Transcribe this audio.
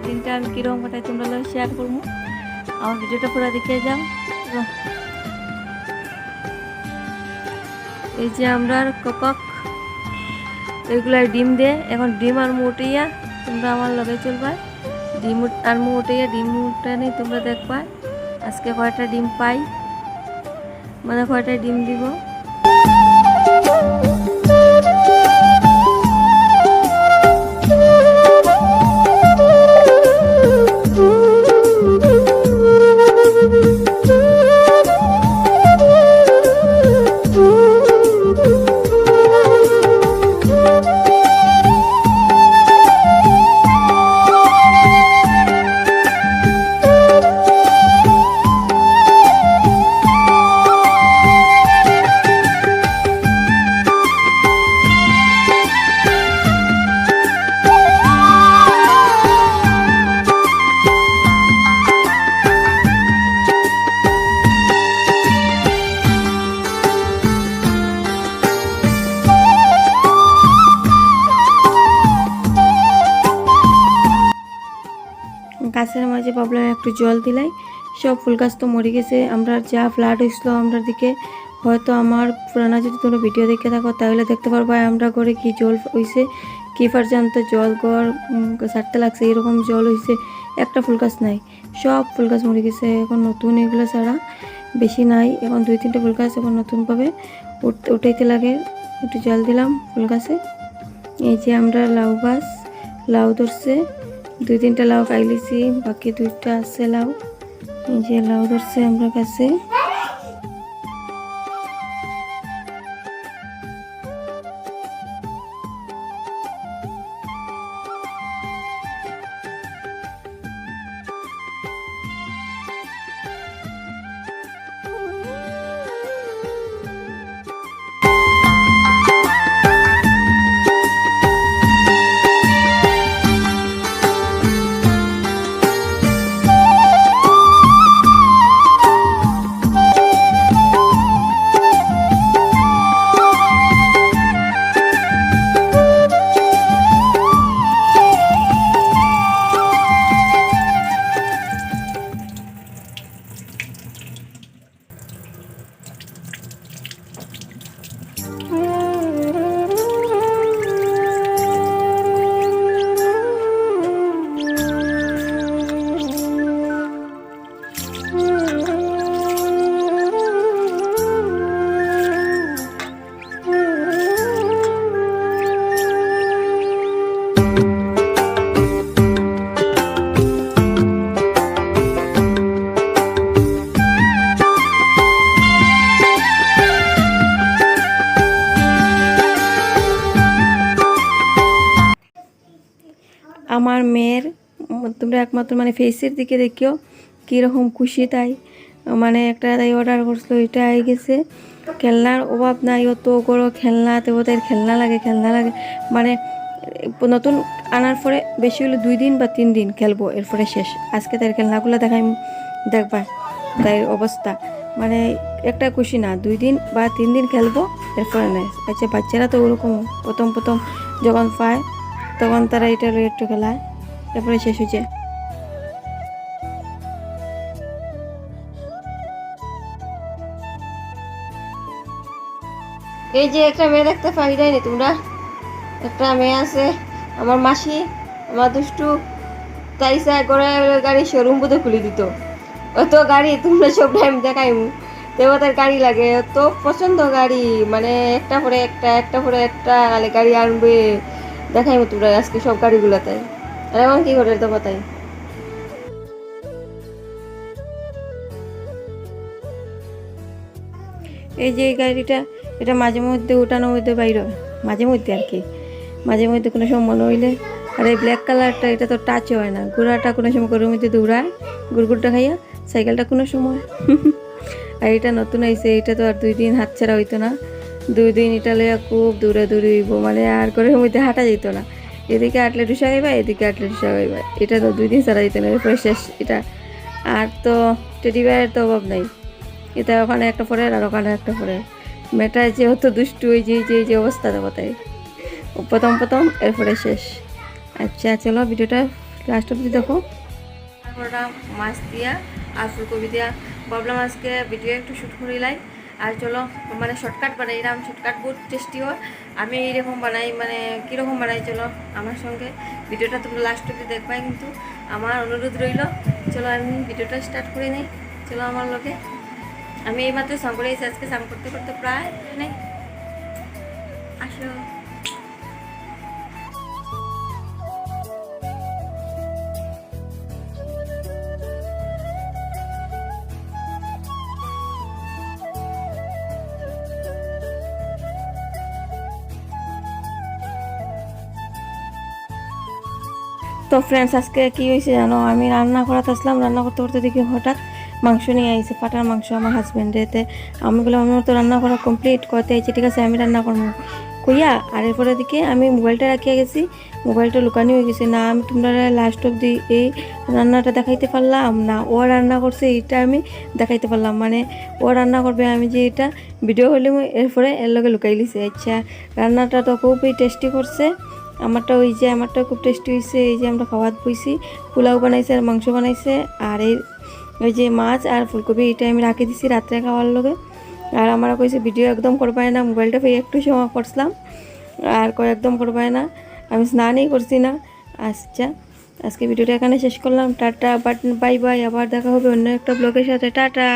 আজকের দিনটা আমি কীরকম কাটাই তোমরা শেয়ার করবো। আমার ভিডিওটা পুরো দেখে যাও। এই যে আমরা কক এগুলা ডিম দে, এখন ডিম আর উঠাইয়া তোমরা আমার লগে চলবা। ডিম আর উঠাইয়া ডিম উঠা নেই তোমরা দেখবা আজকে কয়টা ডিম পাই, মানে কয়টা ডিম দিব। গাছের মাঝে ভাবলাম একটু জল দিলাই, সব ফুল গাছ তো মরে গেছে। আমরা যা ফ্লাড হয়েছিল আমরা দিকে, হয়তো আমার পুরানা যদি তোমরা ভিডিও দেখে থাকো তাহলে দেখতে পারবা আমরা ঘরে কি জল হয়েছে, কি পর্যন্ত জল ঘর ছাড়তে লাগছে, এরকম জল হয়েছে। একটা ফুল গাছ নাই, সব ফুল গাছ মরে গেছে। এখন নতুন এগুলো ছাড়া বেশি নাই, এখন 2-3টা ফুল গাছ এখন নতুনভাবে উঠাইতে লাগে। একটু জল দিলাম ফুল গাছে। এই যে আমরা লাউ গাছ, লাউ ধরছে, 2-3টা লাউ খাইলিছি, বাকি 2টা আছে লাউ। এই যে লাউ ধরছে আমরা গাছে। আমার মেয়ের তোমরা একমাত্র মানে ফেসের দিকে দেখিও কীরকম খুশি, তাই মানে একটা তাই অর্ডার করছিল, এটা আই গেছে। খেলনার অভাব নাই, অত বড় খেলনা, তো তাই খেলনা লাগে মানে নতুন আনার পরে বেশি হলে 2 দিন বা 3 দিন খেলবো, এরপরে শেষ। আজকে তাই খেলনাগুলো দেখাই, দেখবা তাই অবস্থা, মানে একটা খুশি না, 2 দিন বা 3 দিন খেলবো এরপরে নেই। আচ্ছা বাচ্চারা তো ওরকম প্রথম যখন পায় তখন তারা এটা একটু খেলায়, তারপরে শেষ হয়ে যায়। এই যে একটা মেয়ে দেখতে পাই যায়নি তোমরা, একটা মেয়ে আছে আমার মাসি, আমার দুষ্টু, তাই করে গাড়ি শোরুম বোধ খুলে দিত। অত গাড়ি তোমরা সব টাইম দেখাই দেবতার গাড়ি লাগে, অত পছন্দ গাড়ি, মানে একটা পরে একটা গাড়ি আনবে দেখাইবো তোমরা আজকে সব গাড়িগুলো। তাই আর এমন কি করে দেবো তাই। এই যে গাড়িটা, এটা মাঝে মধ্যে উঠানোর মধ্যে বাইরে, মাঝে মধ্যে আর কি, মাঝে মধ্যে কোনো সময় মনে হইলে। আর এই ব্ল্যাক কালারটা এটা তো টাচ হয় না, ঘোড়াটা কোনো সময় ঘরের মধ্যে দৌড়ায় গুড়গুড়টা খাইয়া, সাইকেলটা কোনো সময়। আর এটা নতুন আইছে, এটা তো আর 2 দিন হাত ছাড়া হইতো না, 2 দিন এটা লইয়া খুব দৌড়াদৌড়ি হইব, মানে আর ঘরের মধ্যে হাঁটা যেত না। এদিকে আটলে ডুসা খাইবা, এদিকে আটলে ডুসা খাইবা, এটা তো 2 দিন ছাড়া যেত না, এরপরে শেষ এটা। আর তো টেডি বিয়ারের তো অভাব নাই, এটা ওখানে একটা পরে আর ওখানে একটা পরে। মেয়েটা যেহেতু দুষ্টু, ওই যে অবস্থা দেবো তাই প্রথম এরপরে শেষ। আচ্ছা চলো ভিডিওটা লাস্ট অবধি দেখো। তারপরটা মাছ দিয়া আর ফুলকপি দিয়া ভাবলাম আজকে ভিডিও একটু শ্যুট করিলাই। আর চলো মানে শর্টকাট বানাই, এরকম শর্টকাট বহুত টেস্টি হয়। আমি এইরকম বানাই, মানে কীরকম বানাই চলো আমার সঙ্গে ভিডিওটা তোমরা লাস্ট অবধি দেখবাই, কিন্তু আমার অনুরোধ রইল। চলো আমি ভিডিওটা স্টার্ট করে নিই, চলো আমার লোকে। আমি এইমাত্র স্নান করে এসে, আজকে স্নান করতে করতে প্রায় নেই আসো। তো ফ্রেন্ডস আজকে কী হয়েছে জানো, আমি রান্না করাতে আসলাম, রান্না করতে করতে দেখি হঠাৎ মাংস নিয়ে আইছে, পাটার মাংস আমার হাজব্যান্ডেতে। আমি বললাম আমার তো রান্না করা কমপ্লিট, করতে আইছে ঠিক আছে আমি রান্না করবো কইয়া। আর এরপরে দিকে আমি মোবাইলটা রাখিয়া গেছি, মোবাইলটা লুকানি হয়ে গেছে। না আমি তোমরা লাস্ট অব্দি এই রান্নাটা দেখাইতে পারলাম না, ও রান্না করছে এটা আমি দেখাইতে পারলাম, মানে ও রান্না করবে আমি যে এটা ভিডিও হলে এরপরে এর লগে লুকাই লিছে। আচ্ছা রান্নাটা তো খুবই টেস্টি করছে, আমারটা ওই যে আমারটাও খুব টেস্টি হয়েছে। এই যে আমরা খাওয়াত বইছি, পোলাও বানাইছে আর মাংস বানাইছে, আর এই ওই যে মাছ আর ফুলকপি এটা আমি রাখি দিছি রাত্রে খাওয়ার লগে। আর আমরা কইছে ভিডিও একদম করবায় না, মোবাইলটা পেয়ে একটু সময় করছিলাম আর একদম করবায় না, আমি স্নানই করছি না। আচ্ছা আজকে ভিডিওটা এখানে শেষ করলাম, টাটা বাই বাই, আবার দেখা হবে অন্য একটা ব্লগের সাথে, টাটা।